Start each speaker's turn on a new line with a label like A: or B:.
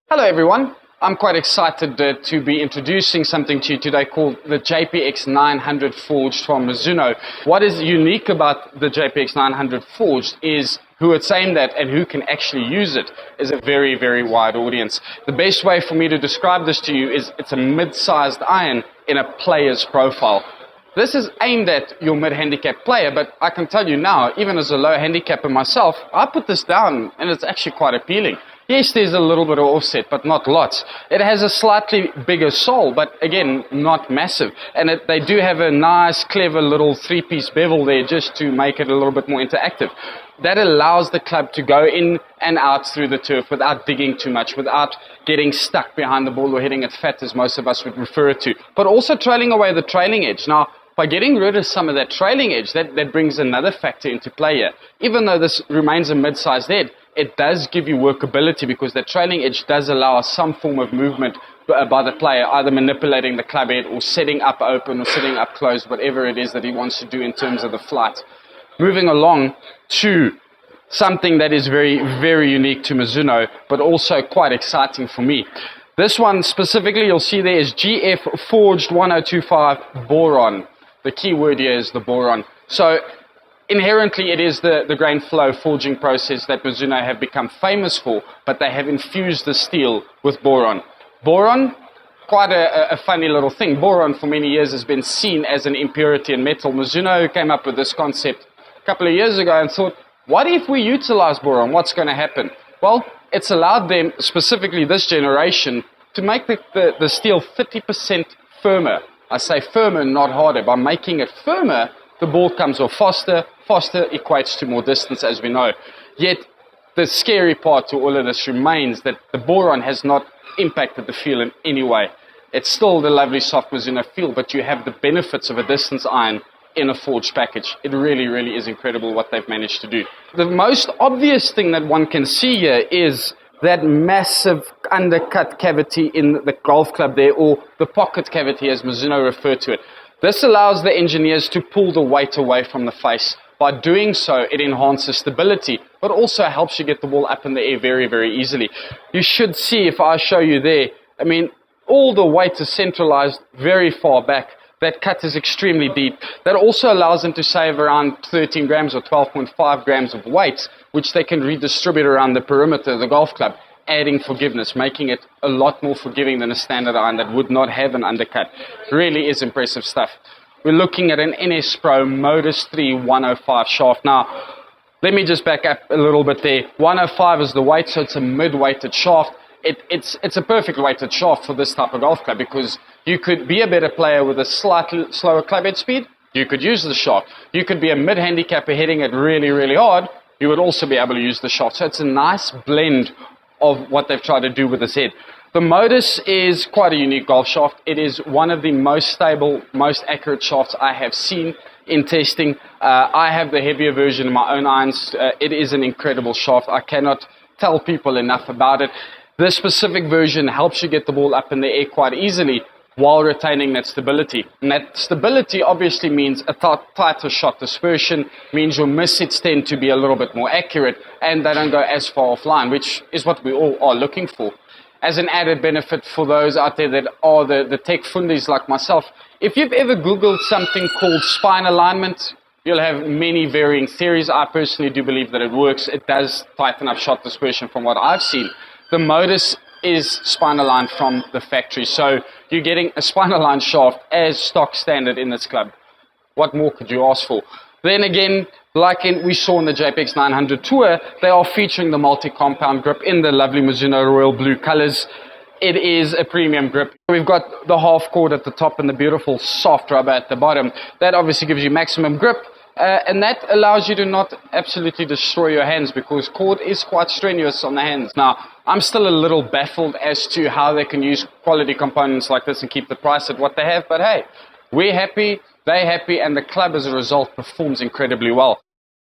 A: Hello everyone, I'm quite excited to be introducing something to you today called the JPX900 Forged from Mizuno. What is unique about the JPX900 Forged is who it's aimed at and who can actually use it is a very, very wide audience. The best way for me to describe this to you is it's a mid-sized iron in a player's profile. This is aimed at your mid-handicap player, but I can tell you now, even as a low handicapper myself, I put this down and it's actually quite appealing. Yes, there's a little bit of offset, but not lots. It has a slightly bigger sole, but again, not massive. And they do have a nice, clever little three-piece bevel there just to make it a little bit more interactive. That allows the club to go in and out through the turf without digging too much, without getting stuck behind the ball or hitting it fat, as most of us would refer it to, but also trailing away the trailing edge. Now, by getting rid of some of that trailing edge, that brings another factor into play here. Even though this remains a mid-sized head, it does give you workability because the trailing edge does allow some form of movement by the player, either manipulating the club head or setting up open or setting up closed, whatever it is that he wants to do in terms of the flight. Moving along to something that is very, very unique to Mizuno, but also quite exciting for me. This one specifically, you'll see there is GF Forged 1025 Boron. The key word here is the boron. So inherently, it is the grain flow forging process that Mizuno have become famous for, but they have infused the steel with boron. Boron, quite a funny little thing. Boron for many years has been seen as an impurity in metal. Mizuno came up with this concept a couple of years ago and thought, what if we utilize boron? What's going to happen? Well, it's allowed them, specifically this generation, to make the steel 30% firmer. I say firmer, not harder. By making it firmer, the ball comes off faster. Faster equates to more distance, as we know. Yet, the scary part to all of this remains that the boron has not impacted the feel in any way. It's still the lovely soft Mizuno feel, but you have the benefits of a distance iron in a forged package. It really, really is incredible what they've managed to do. The most obvious thing that one can see here is that massive undercut cavity in the golf club there, or the pocket cavity as Mizuno refer to it. This allows the engineers to pull the weight away from the face. By doing so, it enhances stability, but also helps you get the ball up in the air very, very easily. You should see, if I show you there, I mean, all the weight is centralized very far back. That cut is extremely deep. That also allows them to save around 13 grams or 12.5 grams of weight, which they can redistribute around the perimeter of the golf club, adding forgiveness, making it a lot more forgiving than a standard iron that would not have an undercut. Really is impressive stuff. We're looking at an NS Pro Modus 3 105 shaft. Now, let me just back up a little bit there. 105 is the weight, so it's a mid-weighted shaft. It's a perfect weighted shaft for this type of golf club because you could be a better player with a slightly slower club head speed. You could use the shaft. You could be a mid-handicapper hitting it really, really hard. You would also be able to use the shaft. So it's a nice blend of what they've tried to do with this head. The Modus is quite a unique golf shaft. It is one of the most stable, most accurate shafts I have seen in testing. I have the heavier version of my own irons. It is an incredible shaft. I cannot tell people enough about it. This specific version helps you get the ball up in the air quite easily while retaining that stability. And that stability obviously means a tighter shot dispersion, means your miss hits tend to be a little bit more accurate and they don't go as far offline, which is what we all are looking for. As an added benefit for those out there that are the tech fundies like myself, if you've ever Googled something called spine alignment, you'll have many varying theories. I personally do believe that it works. It does tighten up shot dispersion from what I've seen. The Modus is spine aligned from the factory, so you're getting a spine aligned shaft as stock standard in this club. What more could you ask for? Then again, like we saw in the JPX900 Tour, they are featuring the multi-compound grip in the lovely Mizuno royal blue colors. It is a premium grip. We've got the half cord at the top and the beautiful soft rubber at the bottom. That obviously gives you maximum grip. And that allows you to not absolutely destroy your hands because cord is quite strenuous on the hands. Now, I'm still a little baffled as to how they can use quality components like this and keep the price at what they have. But hey, we're happy, they're happy, and the club as a result performs incredibly well.